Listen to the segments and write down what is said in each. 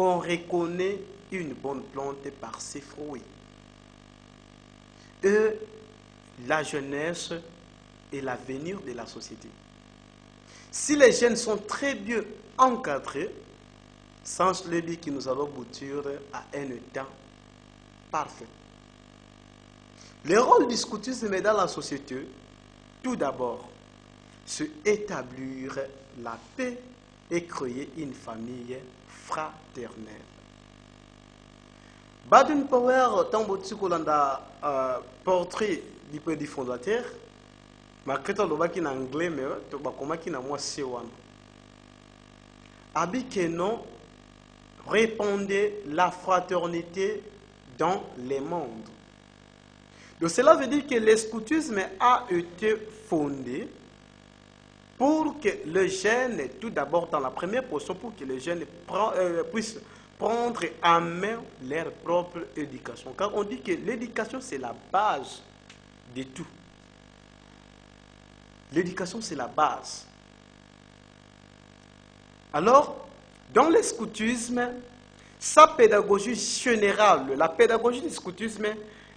on reconnaît une bonne plante par ses fruits. Et la jeunesse est l'avenir de la société. Si les jeunes sont très bien encadrés, sans le dire que nous allons aboutir à un temps parfait. Le rôle du scoutisme dans la société, tout d'abord, c'est établir la paix et créer une famille fraternelle. Baden Powell, tant que portrait du fondateur, ma crête en anglais, mais tu vas commencer à moi c'est one. Abi non répandait la fraternité dans les mondes. Donc cela veut dire que le scoutisme a été fondé pour que les jeunes, tout d'abord dans la première position, pour que les jeunes puissent prendre en main leur propre éducation. Car on dit que l'éducation c'est la base de tout. L'éducation c'est la base. Alors, dans le scoutisme, sa pédagogie générale, la pédagogie du scoutisme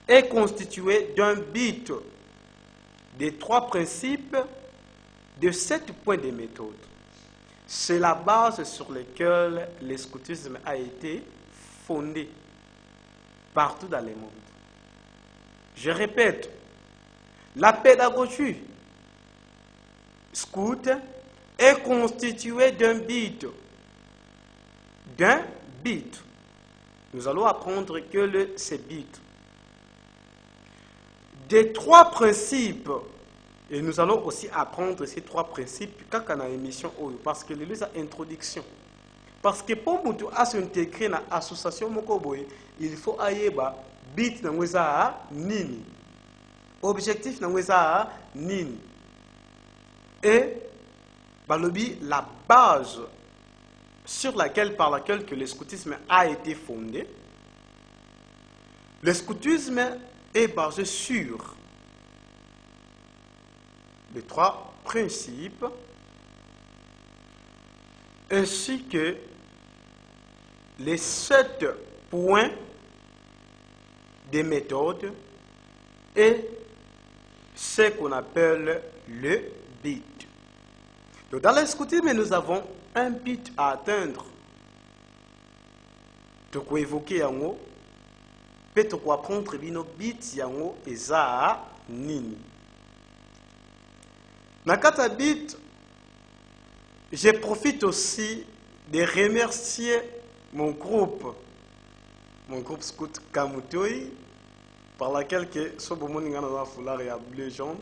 est constituée d'un but, de 3 principes, de 7 points de méthode. C'est la base sur laquelle le scoutisme a été fondé partout dans le monde. Je répète, la pédagogie scout est constituée d'un but. Nous allons apprendre que ce but. Des 3 principes, et nous allons aussi apprendre ces 3 principes quand on a une émission, parce que c'est introduction. Parce que pour nous s'intégrer dans l'association, il faut aller but nini. Objectif nini. Et la base par laquelle que le scoutisme a été fondé. Le scoutisme est basé sur les 3 principes ainsi que les 7 points des méthodes et ce qu'on appelle le but. Donc dans le scoutisme, nous avons un but à atteindre. Tu peux évoquer yango, peut tu peux apprendre bino but yango eza nini. Nakata but, je profite aussi de remercier mon groupe scout Kamutoi, par laquelle que Sobomoningana Foulard et Bleu Jaune,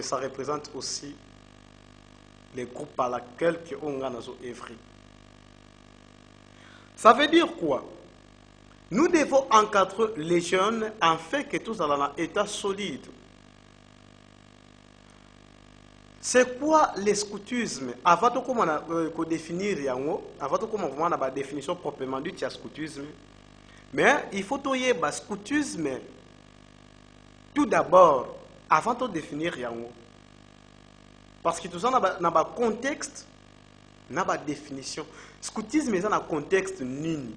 ça représente aussi les groupes par lesquels on a œuvré. Ça veut dire quoi? Nous devons encadrer les jeunes en fait que tous dans un état solide. C'est quoi le scoutisme? Avant de définir, avant de la définition proprement dite du scoutisme, mais il faut que le scoutisme, tout d'abord, avant de définir, parce que tout ça dans un contexte, dans une définition. Scoutisme est dans un contexte nini,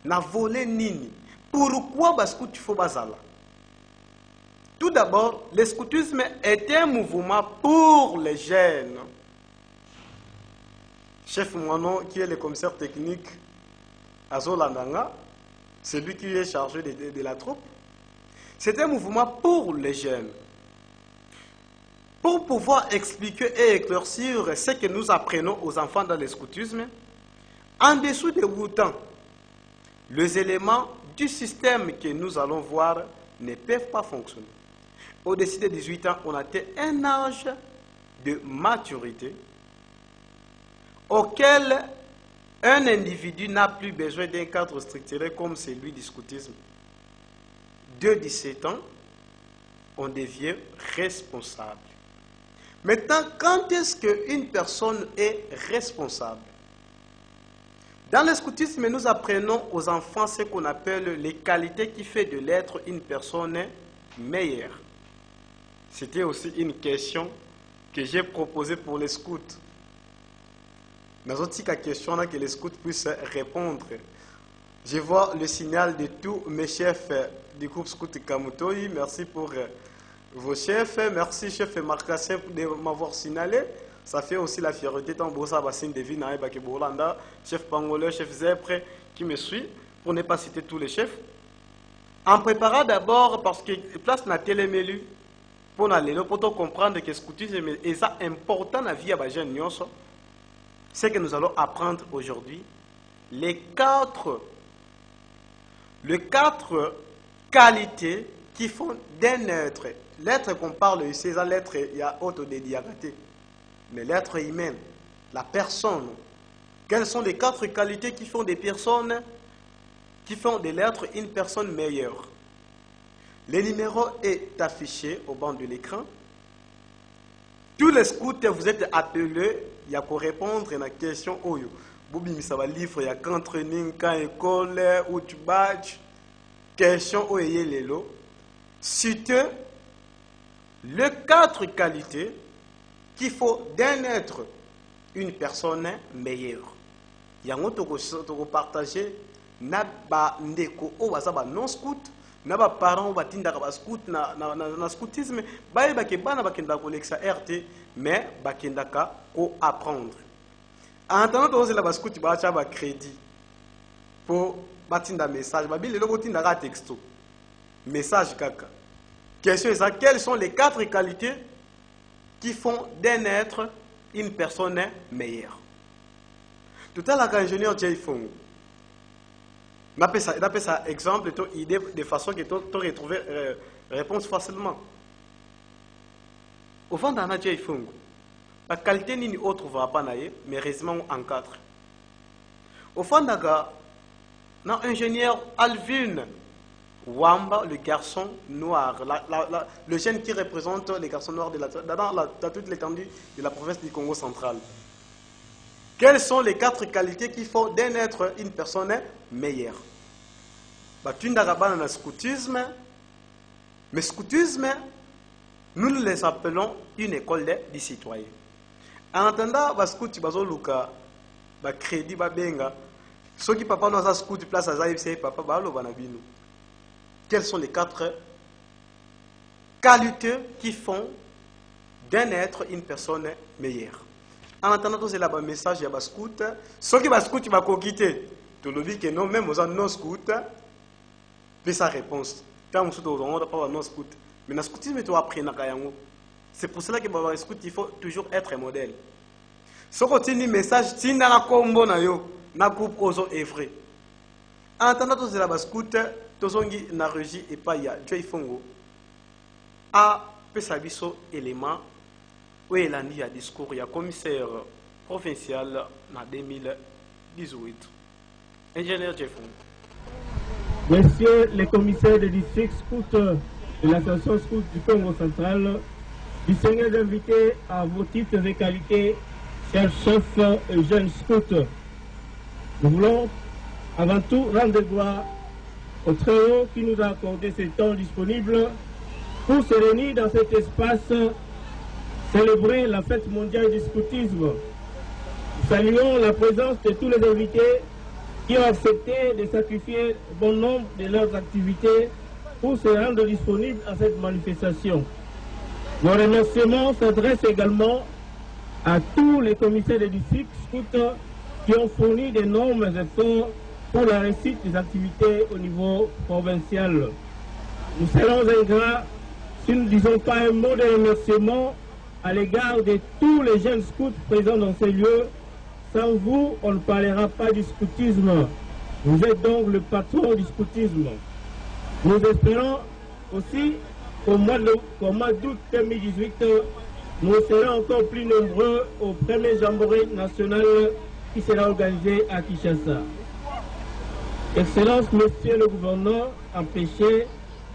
dans volet nini. Pourquoi le scout faut bazala? Tout d'abord, le scoutisme est un mouvement pour les jeunes. Chef Moinon, qui est le commissaire technique à Zolandanga, c'est lui qui est chargé de la troupe. C'est un mouvement pour les jeunes. Pour pouvoir expliquer et éclaircir ce que nous apprenons aux enfants dans le scoutisme, en dessous de 8 ans, les éléments du système que nous allons voir ne peuvent pas fonctionner. Au-dessus de 18 ans, on atteint un âge de maturité auquel un individu n'a plus besoin d'un cadre structuré comme celui du scoutisme. De 17 ans, on devient responsable. Maintenant, quand est-ce qu'une personne est responsable? Dans le scoutisme, nous apprenons aux enfants ce qu'on appelle les qualités qui font de l'être une personne meilleure. C'était aussi une question que j'ai proposée pour les scouts. Dans une question que les scouts puissent répondre. Je vois le signal de tous mes chefs du groupe Scout Kamutoi. Merci pour vos chefs. Merci, chef Marcassin, de m'avoir signalé. Ça fait aussi la fierté tant Bosa Bassine de Vina et Bolanda, chef Pangolais, chef Zepre, qui me suit, pour ne pas citer tous les chefs. En préparant d'abord, parce que place na télémélu, pour comprendre que le scoutisme est important dans la vie à jeune Nyonso, c'est que nous allons apprendre aujourd'hui les quatre qualités qui font d'un être. L'être qu'on parle ici, c'est l'être, il y a autodédiabaté. Mais l'être humain, la personne, quelles sont les quatre qualités qui font des personnes, qui font de l'être une personne meilleure? Le numéro est affiché au bas de l'écran. Tous les scouts, vous êtes appelés, il y a pour répondre à la question Oyo. Bobi ça va livre, il y a quand training, quand école, où tu badges. Question Oye Lelo. Citez les quatre qualités qu'il faut d'un être une personne meilleure. Il y a un autre partager naba ndeko o bazaba non scout naba parents batinda ba scout na scoutisme baye bakebana bakenda kolexa RT mais bakenda ka ko apprendre. En attendant que la scout ba cha ba crédit pour batinda message babi le botinda ka texto message kaka. Question est ça, quelles sont les quatre qualités qui font d'un être une personne meilleure? Tout à l'heure, l'ingénieur Jay Fong, on appelle ça exemple, idée de façon que tu retrouves réponse facilement. Au fond, dans la Jay Fong, la qualité n'est autre, on ne va pas naïe, mais réellement en quatre. Au fond, dans l'ingénieur Alvin Wamba, le garçon noir, le jeune qui représente les garçons noirs dans toute l'étendue de la province du Congo central. Quelles sont les quatre qualités qui font d'un être une personne meilleure? Tu n'as pas dans le scoutisme, mais scoutisme, nous les appelons une école des citoyens. En attendant, le scout, le crédit, ceux qui papa dans un scout place à Zaïf, papa, quelles sont les quatre qualités qui font d'un être une personne meilleure? En attendant, c'est là un message, il y a un scout. Ceux qui vont scout, ils vont quitter. Tu le dis que non, même aux non scout, puis sa réponse. Quand on ne pas non scout. Mais dans le scoutisme, tu vas apprendre. C'est pour cela que dans le scout, il faut toujours être un modèle. Ce que tu message, tu n'as pas combo na groupe aux autres vrai. En attendant, c'est là un scout. Tozongi na régie et pas ya Joy Fongo a pesabiso élément où il a dit à discours il y a commissaire provincial en 2018. Ingénieur Joy Fongo. Messieurs les commissaires de district scout de l'association scout du Congo central, distingués invités à vos titres et qualités, chers chefs et jeunes scouts, nous voulons avant tout rendre gloire au Très-Haut qui nous a accordé ce temps disponible pour se réunir dans cet espace, célébrer la fête mondiale du scoutisme. Saluons la présence de tous les invités qui ont accepté de sacrifier bon nombre de leurs activités pour se rendre disponibles à cette manifestation. Nos remerciements s'adressent également à tous les commissaires de district scouts qui ont fourni d'énormes efforts pour la réussite des activités au niveau provincial. Nous serons ingrats si nous ne disons pas un mot de remerciement à l'égard de tous les jeunes scouts présents dans ces lieux. Sans vous, on ne parlera pas du scoutisme. Vous êtes donc le patron du scoutisme. Nous espérons aussi qu'au mois d'août 2018, nous serons encore plus nombreux au premier jamboree national qui sera organisé à Kinshasa. Excellence, Monsieur le gouverneur empêché,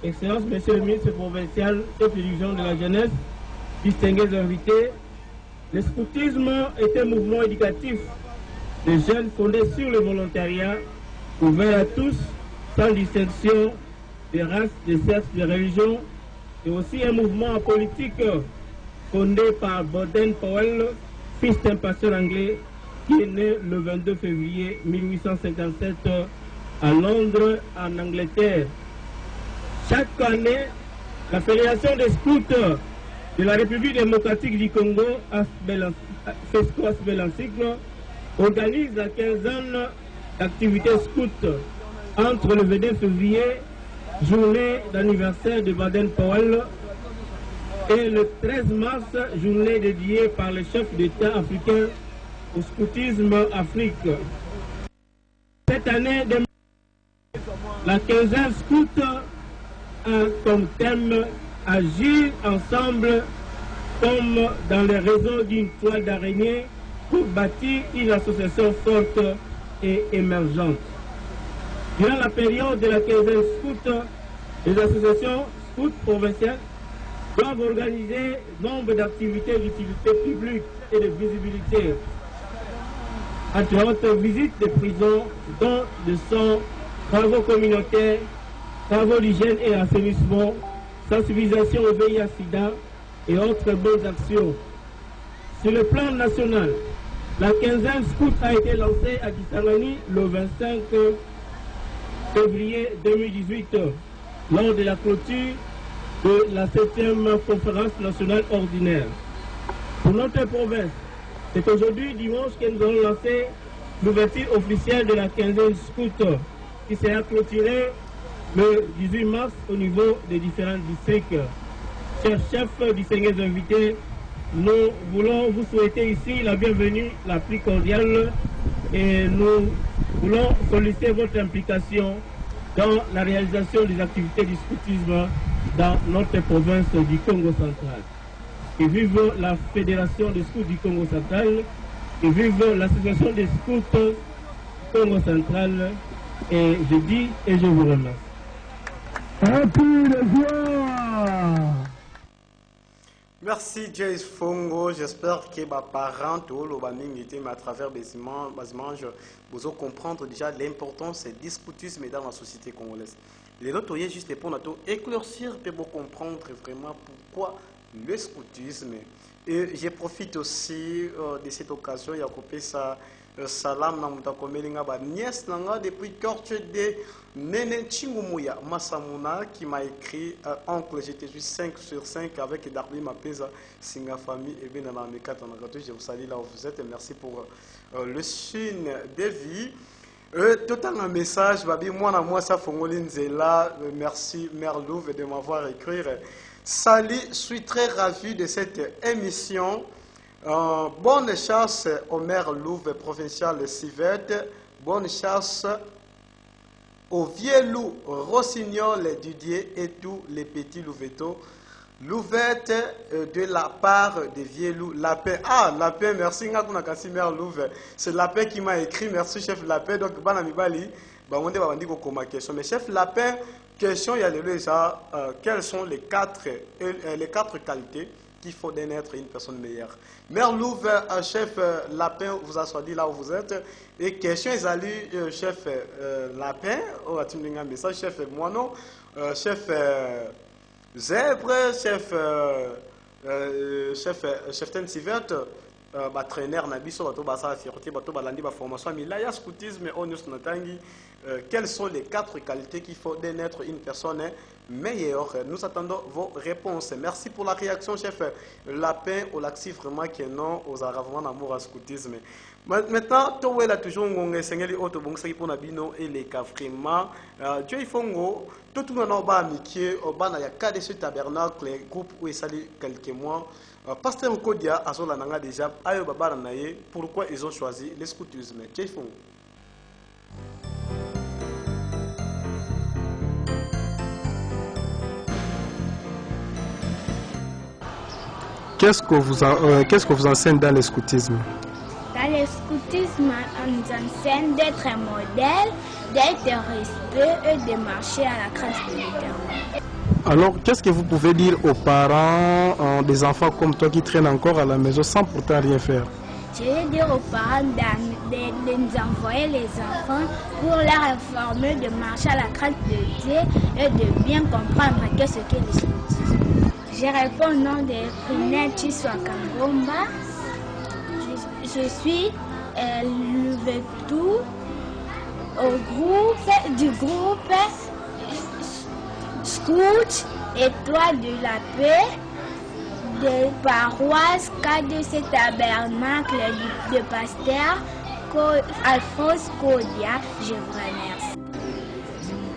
Excellence, Monsieur le ministre provincial, chef de division de la jeunesse, distingués invités, le scoutisme est un mouvement éducatif de jeunes fondé sur le volontariat, ouvert à tous, sans distinction de race, de sexe, de religion, et aussi un mouvement politique fondé par Baden-Powell, fils d'un pasteur anglais, qui est né le 22 février 1857 à Londres, en Angleterre. Chaque année, la Fédération des scouts de la République démocratique du Congo, FESCO Asbelancycle, organise la quinzaine d'activités scouts entre le 22 février, journée d'anniversaire de Baden-Powell, et le 13 mars, journée dédiée par le chef d'État africain au scoutisme Afrique. Cette année, la quinzaine scout a comme thème agir ensemble comme dans les réseaux d'une toile d'araignée pour bâtir une association forte et émergente. Durant la période de la quinzaine scout, les associations scouts provinciales doivent organiser nombre d'activités d'utilité publique et de visibilité. Entre autres, visites de prisons, dons de sang, travaux communautaires, travaux d'hygiène et assainissement, sensibilisation au VIH-Sida et autres bonnes actions. Sur le plan national, la quinzaine scout a été lancée à Kisangani le 25 février 2018 lors de la clôture de la 7e conférence nationale ordinaire. Pour notre province, c'est aujourd'hui dimanche que nous allons lancer l'ouverture officielle de la quinzaine scout qui sera clôturée le 18 mars au niveau des différents districts. Chers chefs, distingués invités, nous voulons vous souhaiter ici la bienvenue la plus cordiale et nous voulons solliciter votre implication dans la réalisation des activités du scoutisme dans notre province du Congo central. Et vive la Fédération des scouts du Congo central, et vive l'association des scouts du Congo central, et je dis et je vous remercie. Merci Jace Fongo, j'espère que mes parents, mais à travers les images, vous allez comprendre déjà l'importance du scoutisme dans la société congolaise. Les autres, juste pour nous éclaircir pour comprendre vraiment pourquoi le scoutisme. Et je profite aussi de cette occasion, il y a coupé ça. Salam na mutakomelinga ba nièce nanga depuis quartier de Nene Chingumuya Masamuna qui m'a écrit oncle j'étais juste 5 sur 5 avec Darby Mapeza Singa famille et bien dans mes 4 je vous salue là où vous êtes et merci pour le signe de vie. Tout un message babi moi ça fongolinzela merci Mère Louve de m'avoir écrit. Salut, je suis très ravi de cette émission. Bonne chasse au maire Louve provincial Civette, bonne chasse aux vieux loups Rossignol, Didier et tous les petits louveteaux. Louvette de la part des vieux loups Lapin. Ah, Lapin, merci Ngakunakasi maire Louve. C'est Lapin qui m'a écrit, merci chef Lapin. Donc, Banamibali, on va dire comment question. Mais chef Lapin, question, il y a déjà, quelles sont les quatre qualités qu'il faut d'être une personne meilleure. Mère Louve, chef Lapin, vous assoyez là où vous êtes. Et question, ils allaient, chef Lapin, on va dire un message, chef Moinon, chef Zèbre, chef Tensivert, traîneur Nabiso, bateau basa fierté, bateau balandi, formation, mais là il y a scoutisme, onus natangi. Quelles sont les quatre qualités qu'il faut d'être une personne meilleure? Nous attendons vos réponses. Merci pour la réaction, chef Lapin, au laxi vraiment qui est non aux aravements d'amour à scoutisme. Maintenant, tout est là toujours on sengeli auto bongsa pour nabino et les cas vraiment. Dieu il faut tout le monde a amitié au ban ya cas de ce tabernacle groupe où il sali quelques mois. Pasteur Kodia azola nanga déjà ayo babara naye pourquoi ils ont choisi le scoutisme. Dieu il faut. Qu'est-ce que vous enseigne dans le scoutisme? Dans le scoutisme, on nous enseigne d'être un modèle, d'être respect et de marcher à la grâce de l'Éternel. Alors, qu'est-ce que vous pouvez dire aux parents des enfants comme toi qui traînent encore à la maison sans pourtant rien faire? Je vais dire aux parents de nous envoyer les enfants pour leur informer de marcher à la grâce de Dieu et de bien comprendre qu'est-ce qu'est le scoutisme. Je réponds au nom de Prinette Chiswa Kangomba. Je suis levé tout du groupe Scout Étoile de la Paix de paroisse KDC Tabernacle de Pasteur Alphonse Kodia. Je vous remercie.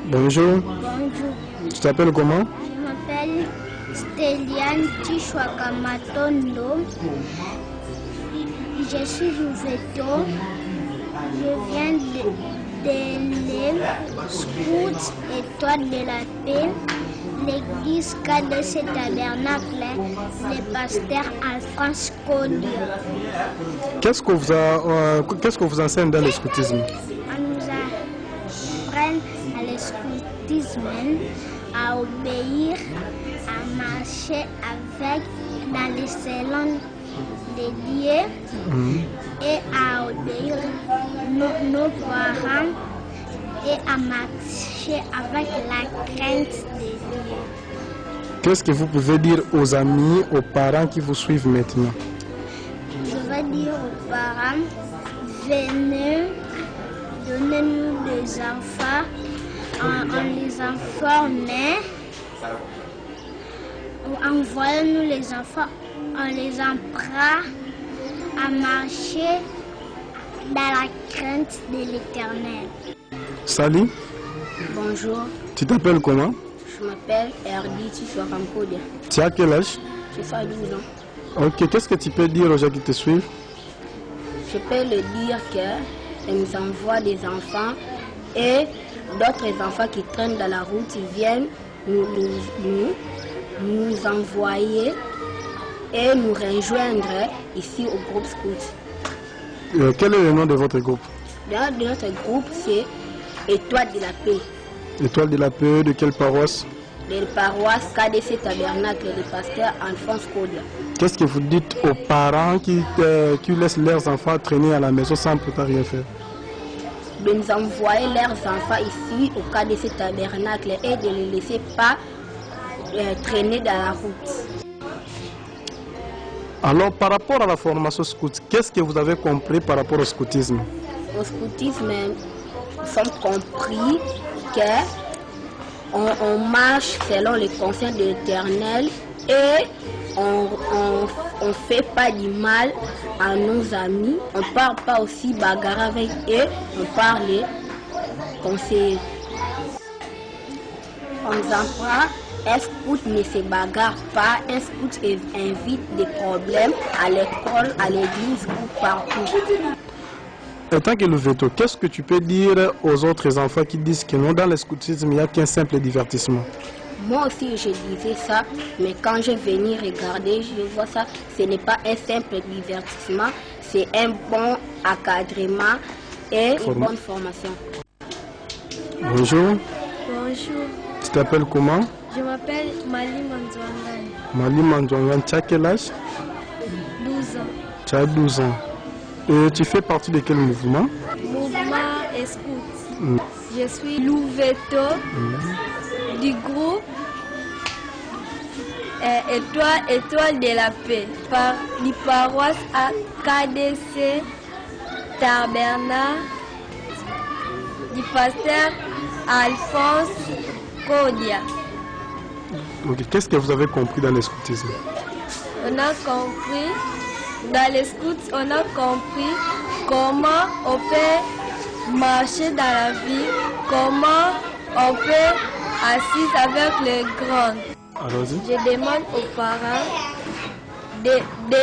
Bonjour. Bonjour. Tu t'appelles comment? Je m'appelle Stéliane Tishwaka Matondo. Je suis Louveto. Je viens de Scout Étoile de la Paix, l'église KDC Tabernacle, le pasteur Alphonse Kodia. Qu'est-ce qu'on vous enseigne dans le scoutisme? On nous apprend à l'escoutisme, à obéir, à marcher avec dans les salons de Dieu et à obéir nos parents et à marcher avec la crainte de Dieu. Qu'est-ce que vous pouvez dire aux amis, aux parents qui vous suivent maintenant? Je vais dire aux parents, venez, donnez-nous des enfants, on les informe, envoyez-nous les enfants, on les apprend à marcher dans la crainte de l'Éternel. Salut. Bonjour, Tu t'appelles comment? je m'appelle Erdi Tishwakamkodia. Tu as quel âge? J'ai 12 ans. Ok, qu'est-ce que tu peux dire aux gens qui te suivent? Je peux le dire qu'ils nous envoient des enfants et d'autres enfants qui traînent dans la route, ils viennent nous envoyer et nous rejoindre ici au groupe Scout. Quel est le nom de votre groupe? Le nom de notre groupe, c'est Étoile de la Paix. Étoile de la Paix, de quelle paroisse? De la paroisse KDC Tabernacle de pasteur Alphonse Kodia. Qu'est-ce que vous dites aux parents qui laissent leurs enfants traîner à la maison sans pourtant rien faire? De nous envoyer leurs enfants ici au KDC Tabernacle et de ne les laisser pas traîner dans la route. Alors, par rapport à la formation scout, qu'est-ce que vous avez compris par rapport au scoutisme? Au scoutisme, nous avons compris qu'on marche selon les conseils de l'Éternel et on ne fait pas du mal à nos amis. On ne parle pas aussi bagarre avec eux, on parle conseiller. On nous apprend, un scout ne se bagarre pas, un scout invite des problèmes à l'école, à l'église ou partout. En tant que Louveto, qu'est-ce que tu peux dire aux autres enfants qui disent que non, dans le scoutisme, il n'y a qu'un simple divertissement? Moi aussi, je disais ça, mais quand je venais regarder, je vois ça, ce n'est pas un simple divertissement, c'est un bon encadrement et une bonne formation. Bonjour. Bonjour, Tu t'appelles comment? je m'appelle Mali Manzouangani, Mali Mandouangan, tu as quel âge? 12 ans. Tu as 12 ans. Et tu fais partie de quel mouvement? Mouvement et scout. Je suis Louveto du groupe Étoile de la Paix par la paroisse à KDC Tabernacle du pasteur Alphonse Kodia. Ok, qu'est-ce que vous avez compris dans le scoutisme? On a compris, dans les scouts, on a compris comment on peut marcher dans la vie, comment on peut assis avec les grands. Allons-y. Je demande aux parents de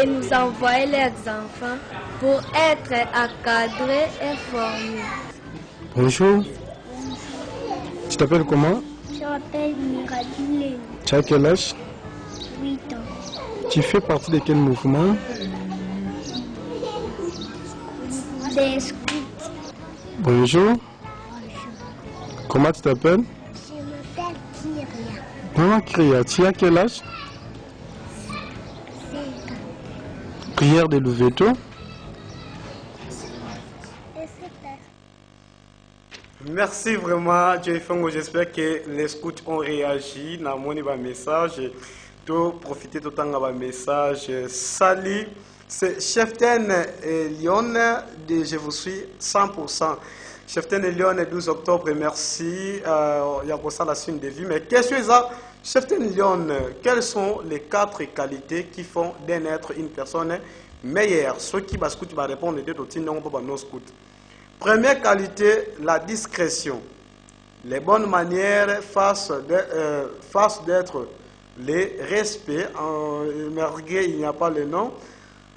nous envoyer leurs enfants pour être encadrés et formés. Bonjour. Tu t'appelles comment? Je m'appelle Miradile, Tu as quel âge? 8 ans. Tu fais partie de quel mouvement? Des scouts. Bonjour. Comment tu t'appelles? Je m'appelle Kyria. Maman Kriya, tu as quel âge? 5 ans. Prière de Louveto. Merci vraiment, Jeffongo. J'espère que les scouts ont réagi. Dans mon message, tout profiter tout le temps message. Salut C'est Cheften et Lyon de Je vous suis 100%. Cheften et Lyon, 12 octobre, merci. Il y a pour ça la suite de vie. Mais qu'est-ce que ça? Cheften et Lyon, quelles sont les 4 qualités qui font d'un être une personne meilleure? Ceux qui vont répondre de scout. Première qualité, la discrétion. Les bonnes manières face d'être les respects, malgré il n'y a pas le nom,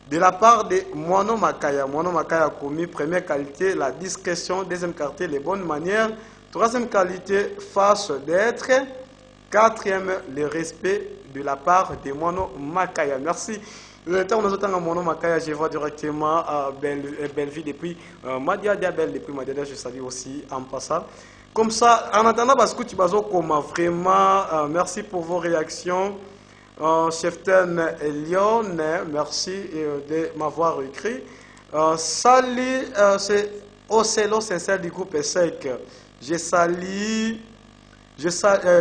de la part de Mono Makaya. Mono Makaya a commis première qualité, la discrétion. Deuxième qualité, les bonnes manières. Troisième qualité, face d'être. Quatrième, le respect de la part de Mono Makaya. Merci. Le temps où nous sommes à Mono Makaya, je vois directement à Belleville depuis Madia Diabel, depuis Madia, je salue aussi en passant. Comme ça, en attendant, parce que tu vas vraiment, merci pour vos réactions. Cheften et Lyon, merci de m'avoir écrit. Salut, c'est Ocelo sincère du groupe ESSEC. Je salue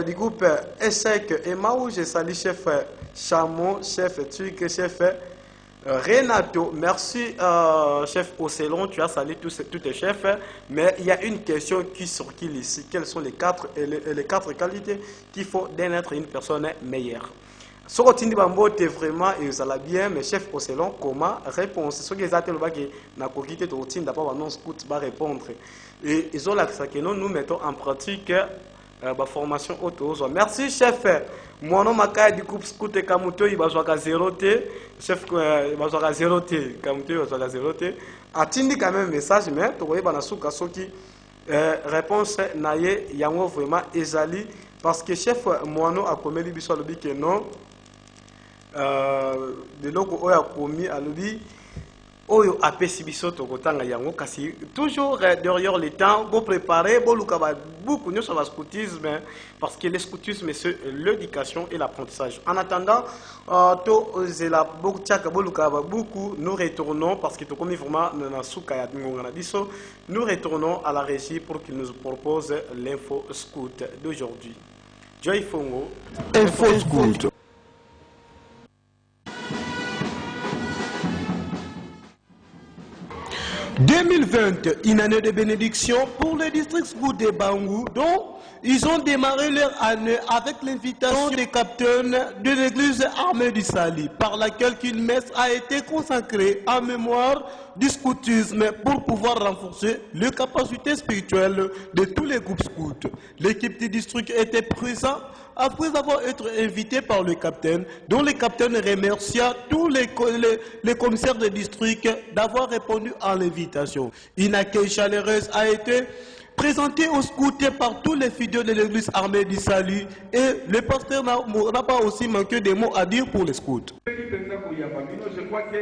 du groupe ESSEC Emmaou, je salue chef Chamon, chef Tuc, chef Renato. Merci chef Ocelo, tu as salué tous tes chefs, mais il y a une question qui circule ici. Quelles sont les 4 qualités qui font d'un être une personne meilleure? Ce que tu as vraiment et ça va bien, mais chef Ocelo, comment répondre? Ce qui est exactement na kokite to tin d'abord non scout va répondre. Et ils ont l'accès que nous mettons en pratique la formation auto. Merci chef. Mon nom Makaya du groupe scout et Kamuto, il va jouer à 0 T. Chef, il va jouer à 0 T. Kamuto, il va jouer à 0 T. Atteindre quand même message, mais tu vois, il va souka soki réponse naie yango vraiment ezali parce que chef Moano a commis l'ibiswa lobi que non. De loko oyo akomi alobi oyo apesi biso tokotanga yango kasi toujours derrière le temps pour préparer boluka beaucoup nous sur le scoutisme parce que le scoutisme c'est l'éducation et l'apprentissage. En attendant to zela beaucoup tiaka boluka beaucoup nous retournons parce que to komi vraiment na suka ya ngona biso nous retournons à la régie pour qu'il nous propose l'info scout d'aujourd'hui. Joy Fongo Info Scout. 2020, une année de bénédiction pour le district scout de Bangou, dont ils ont démarré leur année avec l'invitation des capitaines de l'église armée du Sali, par laquelle une messe a été consacrée en mémoire du scoutisme pour pouvoir renforcer les capacités spirituelles de tous les groupes scouts. L'équipe du district était présente après avoir été invité par le capitaine, dont le capitaine remercia tous les commissaires de district d'avoir répondu à l'invitation. Une accueil chaleureuse a été présenté aux scouts par tous les fidèles de l'église armée du Salut et le pasteur n'a pas aussi manqué des mots à dire pour les scouts. Je crois que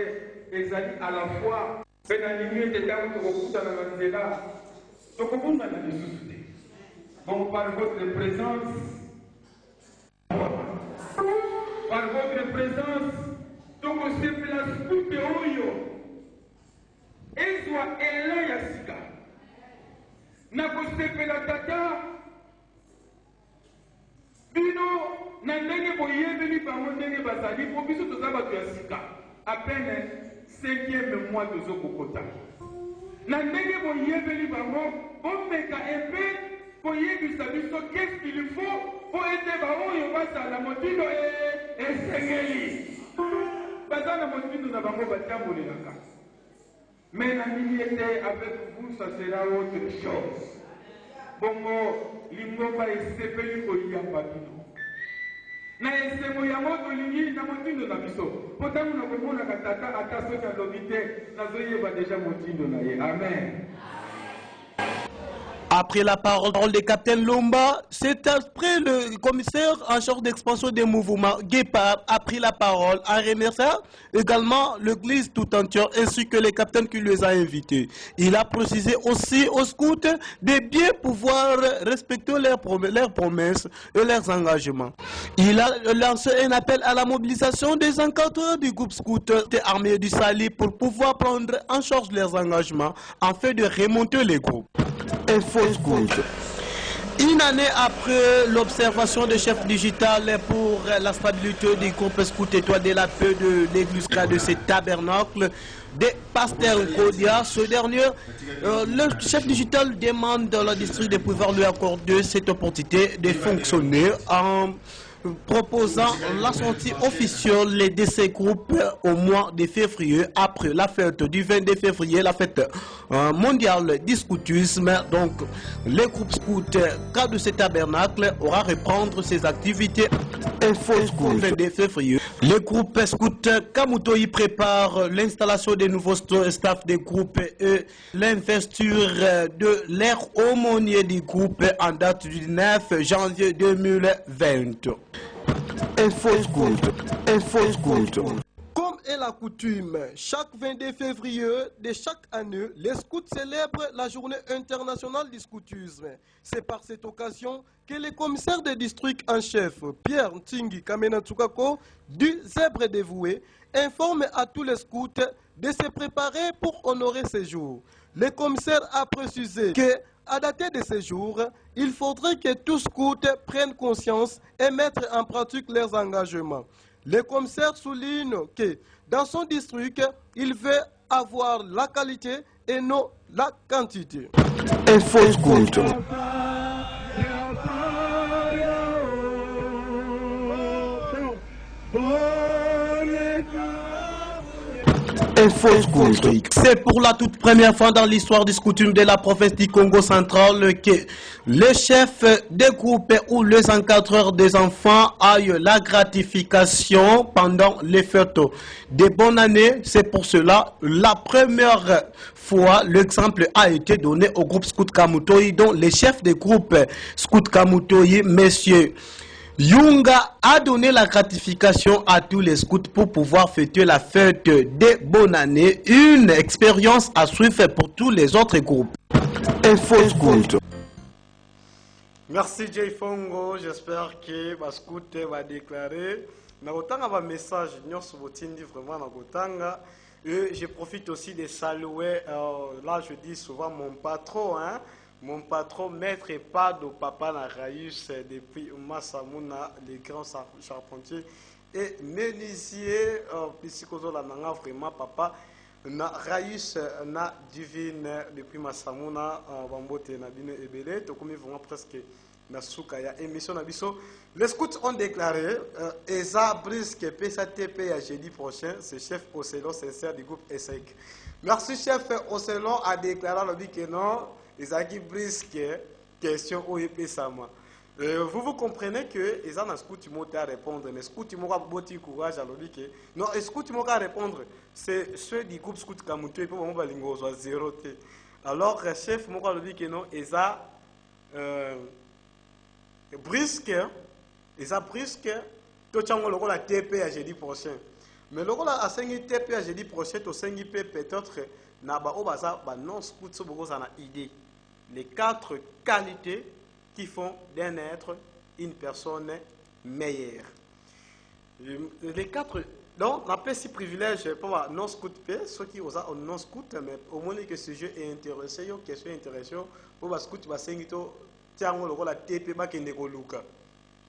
Ezali à la fois donc par votre présence, donc c'est la scout de Oyo et soit Ella Yassika. Nakosepela tata bino na ndenge boyebeli bango ndenge bazali po biso toza bato ya sika à peine 5e mois tozokokota na ndenge boyebeli bango bomeka epe boyebisa biso qu'est-ce qu'il faut po ete baoyo basala motindo esengeli baza na motindo na bango batambolelaka. Mais la milité avec vous, ça sera autre chose. Bongo, l'ingomba est sepeli au yambabino. Na esemo ya moto lingi na motindo na biso. Potamu na komona katata ataso ya lobite na zoyeba déjà motindo na ye. Amen. Après la parole des capitaines Lomba, c'est après le commissaire en charge d'expansion des mouvements, Guépard, a pris la parole en remerciant également l'église tout entière ainsi que les capitaines qui les a invités. Il a précisé aussi aux scouts de bien pouvoir respecter leurs promesses et leurs engagements. Il a lancé un appel à la mobilisation des encadreurs du groupe scout des armées du Sali pour pouvoir prendre en charge leurs engagements afin de remonter les groupes. Info Scout. Une année après l'observation de chef digital pour la stabilité du groupe Scout Étoile de la paix de l'église de ce tabernacle de Pasteur Kodia, ce dernier, le chef digital demande à la district de pouvoir lui accorder cette opportunité de fonctionner en proposant la sortie officielle de ces groupes au mois de février, après la fête du 22 février, la fête mondiale du scoutisme. Donc, le groupe scout cas de ce tabernacle aura reprendre ses activités le 22 février. Le groupe scout Kamutoyi prépare l'installation des nouveaux staffs des groupes et l'investiture de l'air aumônier du groupe en date du 9 janvier 2020. Comme est la coutume, chaque 22 février de chaque année, les scouts célèbrent la journée internationale du scoutisme. C'est par cette occasion que le commissaire de district en chef, Pierre Ntingi Kamena Tsukako, du Zèbre dévoué, informe à tous les scouts de se préparer pour honorer ces jours. Le commissaire a précisé que, à dater de ces jours, il faudrait que tous scouts prennent conscience et mettent en pratique leurs engagements. Le commissaire souligne que dans son district, il veut avoir la qualité et non la quantité. C'est pour la toute première fois dans l'histoire du scoutisme de la province du Congo central que les chefs des groupes ou les encadreurs des enfants aient la gratification pendant les fêtes de bonne année. C'est pour cela la première fois l'exemple a été donné au groupe Scout Kamutoyi, dont les chefs des groupes Scout Kamutoyi, messieurs Yunga, a donné la gratification à tous les scouts pour pouvoir fêter la fête de bonne année, une expérience à suivre pour tous les autres groupes. Merci Jay Fongo, j'espère que ma scout va déclarer. Nakotanga va message, nous sommes vraiment Nakotanga. Et je profite aussi de saluer, là je dis souvent mon patron, hein. Mon patron, maître Pado Papa Naraïus, depuis Massamouna, les grands charpentiers et menuisiers, psychozola nanga vraiment papa, na Raïus na divine depuis Massamouna, Bambote na bine ebele, tokomi vraiment presque na souka ya émission na biso. Les scouts ont déclaré, Eza Brisque PSATP à jeudi prochain, c'est chef Ocellon sincère du groupe ESSEC. Merci chef Ocellon a déclaré le dit que non. Ezaki brisque question OEP Sama. Vous comprenez que les gens scout à répondre, mais scout beaucoup courage à l'objet que non, scout à répondre, c'est ceux du groupe scout Kamuto et pour moi balingo soit 0 T. Alors chef moi le dit que non, Eza brisque, tout chango le la TP à jeudi prochain. Mais le à 5 TP à jeudi prochain, au 5 IP peut-être naba obaza ba non scout so beaucoup na idée. Les 4 qualités qui font d'un être une personne meilleure. Les 4, donc, on appelle si privilège pour non scout ceux qui osent non scout, mais au moins que ce jeu est intéressé, une question intéressante, pour le scout, va s'inquiéter, tiens, on le TP, qui n'est pas Luka.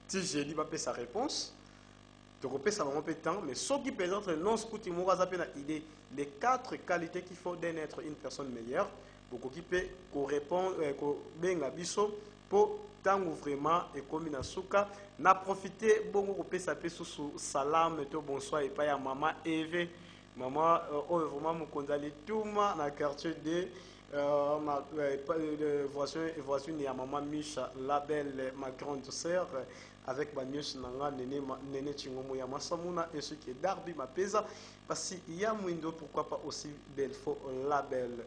Si j'ai dit, va sa réponse, tu repères ça vraiment peu de temps, mais ceux qui présentent non scout, ils m'ont rappelé l'idée, les 4 qualités qui font d'un être une personne meilleure. Beaucoup qui peut répondre pour tant vraiment et comme na souka n'a profité bon pour ça peut sous salam et bonsoir et pas ya maman Eve maman vraiment mon condamné tout na quartier de voisine ya maman Misha la belle ma grande sœur avec ma nièce nanga nene chingomo ya masamuna et ce qui est darbi ma pesa parce qu'il y a mwindo pourquoi pas aussi belle faut la belle.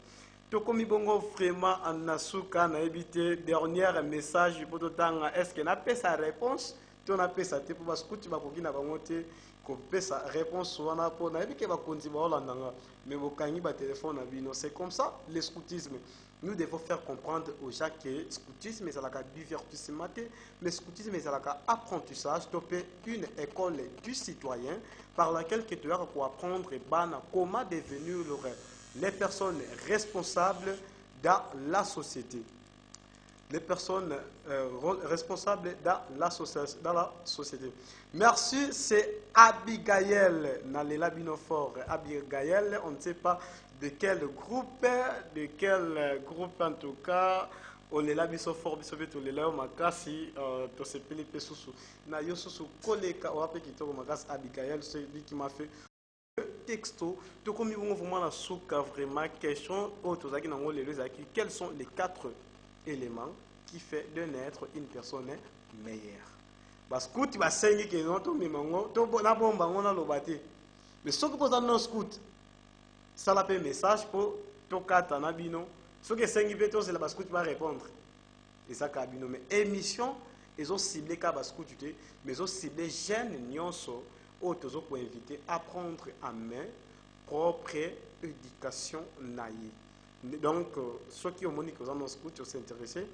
Tokomi bongo vraiment en nasuka na évité dernier message pour tanga est-ce que na pe sa réponse ton a pe sa te pour parce que tu vas kokina bangote ko pe sa réponse wana po na évité ba konzi ba holandanga mais bokangi ba téléphone na bino c'est comme ça le scoutisme. Nous devons faire comprendre aux gens que le scoutisme est un divertissement, mais le scoutisme est un apprentissage, une école du citoyen par laquelle tu dois apprendre comment devenir les personnes responsables dans la société. les personnes responsables dans la société. Merci, c'est Abigail Nalela Binofort. Abigail, on ne sait pas de quel groupe en tout cas. Olela biso fort biso beto lela makasi to sepeli pe susu na yo susu koleka wape kitoko makasi Abigail, celui qui m'a fait le texto to komi bongo vraiment na souka vraiment question autres zaki nango lelo zaki quels sont les 4 éléments qui fait de naître une personne meilleure parce que tu vas sengi que non to mimango to na bomba ngona lobate mais ce que pose non scout ça la pe message pour to kata na bino. Ce que c'est c'est la bascule qui va répondre. Et ça, c'est mais émission, ils ont ciblé Kabascout, mais ils ont ciblé jeunes nyonso, autres pour inviter à prendre en main propre éducation naïe. Donc, ceux qui ont moni que vous scout, sont intéressés.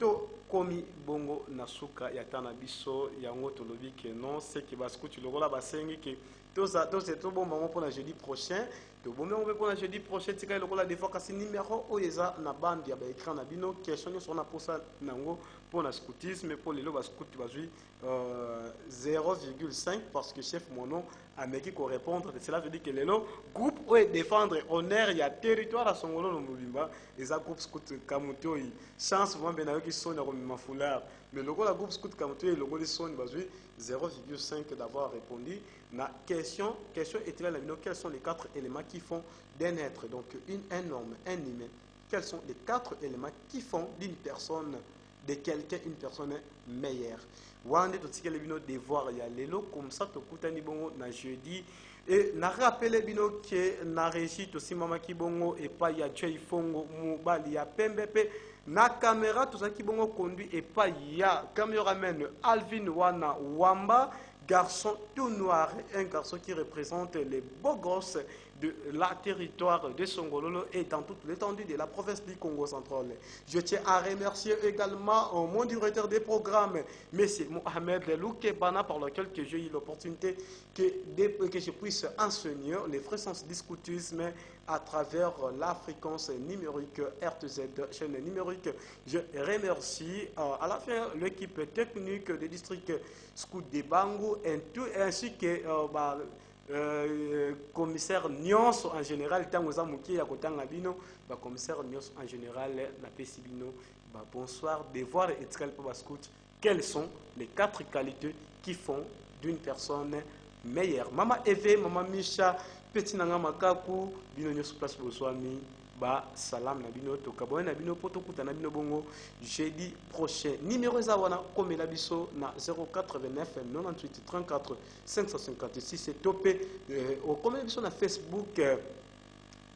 To komi bongo nasuka yatana biso yango tolobi que non c'est qui bascout le rola basengi que tous c'est tout bon pour le jeudi prochain. To bon on pour le jeudi prochain tika le rola des fois kasi numéro oyeza na bande ya ba écran na bino question sur na pour ça nango pour le scoutisme pour les loba scout bazui 0,5 parce que chef mon nom a meki ko répondre cela veut dire que les groupe ou défendre honneur ya territoire à Songolo no Mobimba et ça groupe scout Kamutoi chance vraiment benayo qui sonne comme mafoulard mais le la groupe scout Kamutoi le gros sonne bazui 0,5 d'avoir répondu na question était là quels sont les 4 éléments qui font d'un être donc un homme un humain quels sont les 4 éléments qui font d'une personne de quelqu'un une personne meilleure. Wande to tikele bino devoir ya lelo comme ça to kutani bongo na jeudi et na rappelé bino que na régie to simama ki bongo et pas ya Jay Fongo mobali ya pembepe na caméra to ça ki bongo conduit et pas ya caméraman Alvin Wana Wamba garçon tout noir, un garçon qui représente les beaux gosses de la territoire de Songololo et dans toute l'étendue de la province du Congo central. Je tiens à remercier également mon directeur des programmes, M. Mohamed Lelouke Bana, par lequel j'ai eu l'opportunité que je puisse enseigner les fréquences du scoutisme à travers la fréquence numérique RTZ, chaîne numérique. Je remercie à la fin l'équipe technique du district Scout de Bango ainsi que commissaire Nyons en général, commissaire Nyons en général, bonsoir, devoir et scout. Quelles sont les 4 qualités qui font d'une personne meilleure? Maman Eve, Maman Misha, Petit Nanga Makaku, Bino Nyos Place Boswami, salam na bino to kabone na bino poto kuta na bino bongo jeudi prochain. Numéro zawana comme la biso na 089 98 34 556 c'est topé au comme biso na Facebook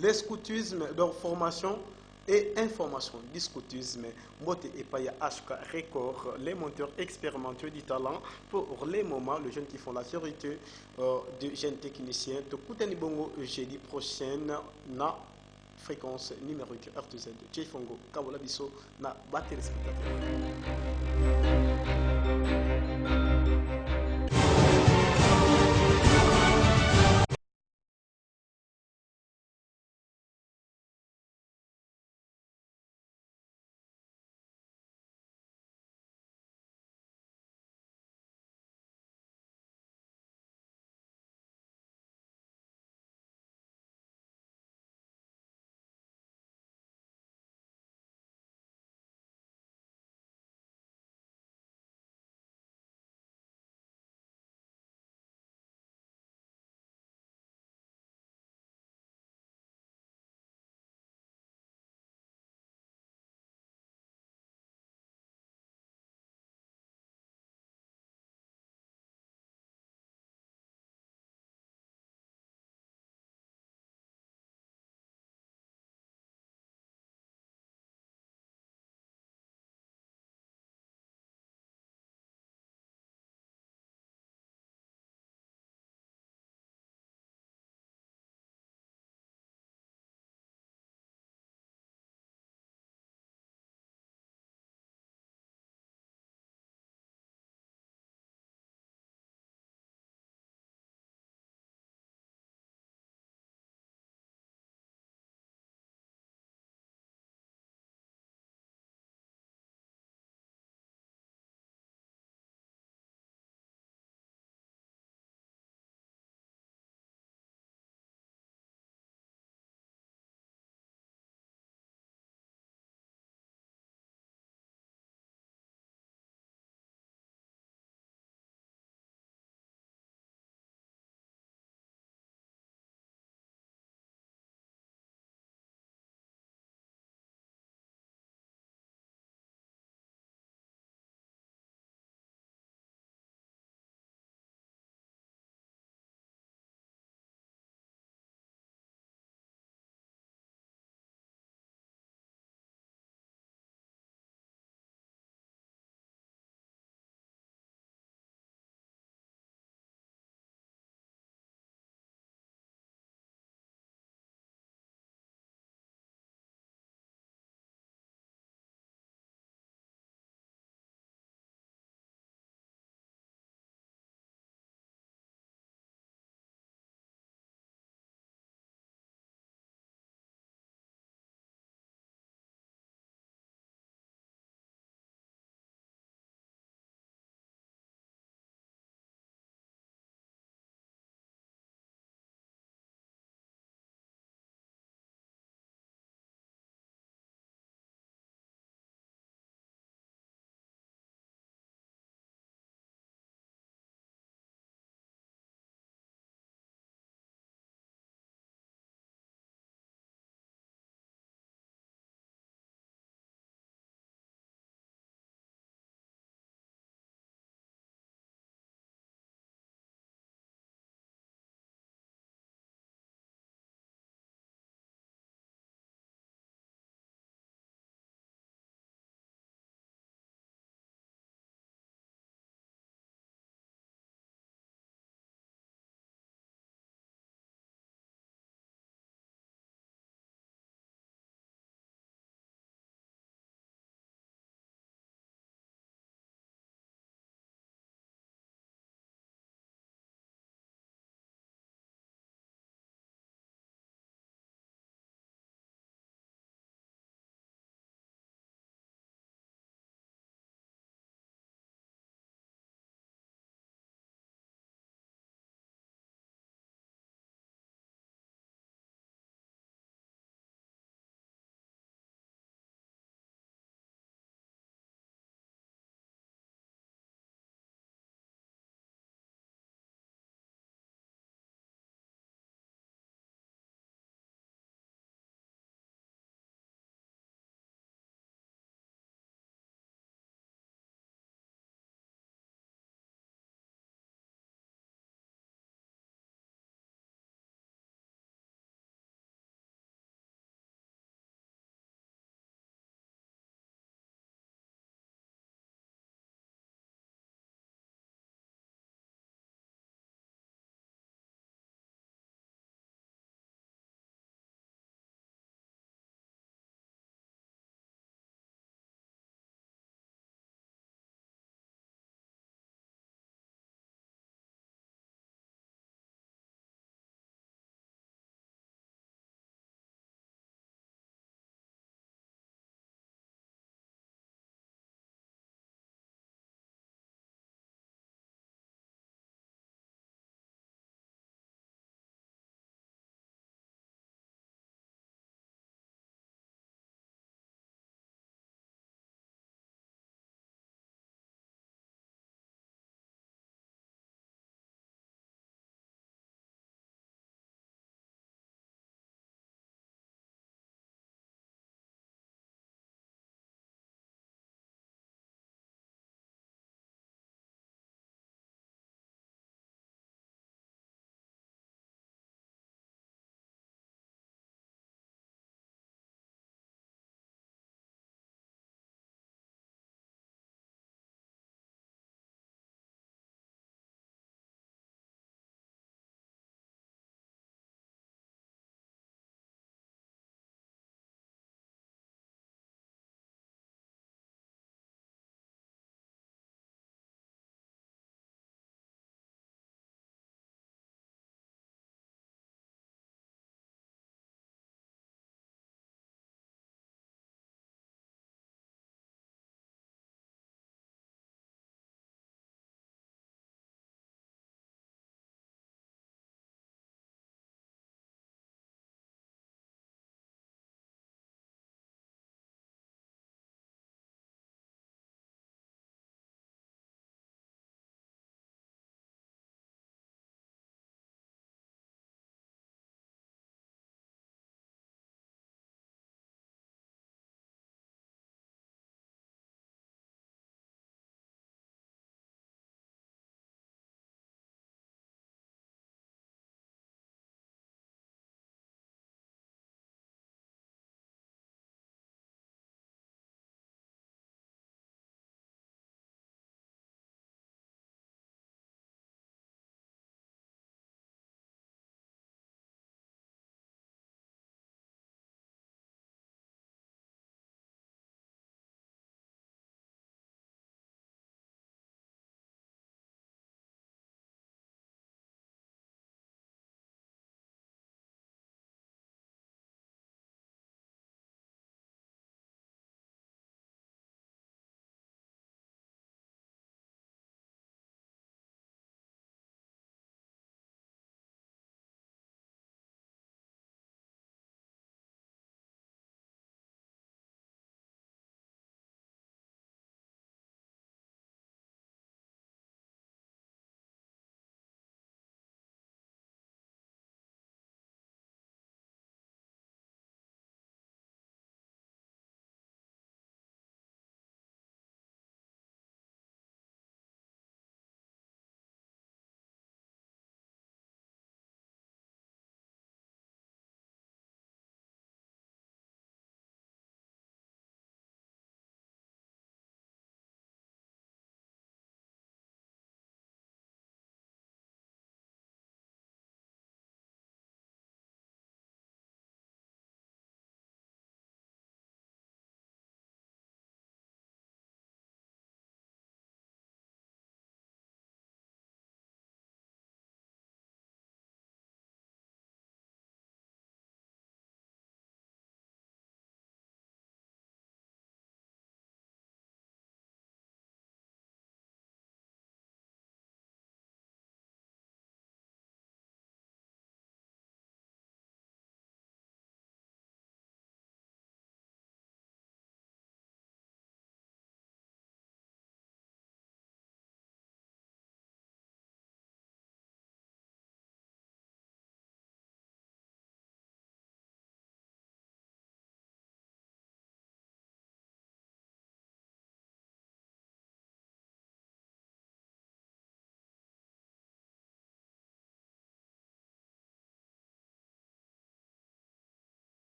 les scoutisme de formation et information du scoutisme Mote et Paya HK Record, les monteurs expérimentés du talent pour les moments, les jeunes qui font la fierté de jeunes techniciens. To Koutani Bongo jeudi prochain na fréquence numérique RTZ Jay Fongo Kabola Bisso na Batel Spectateur.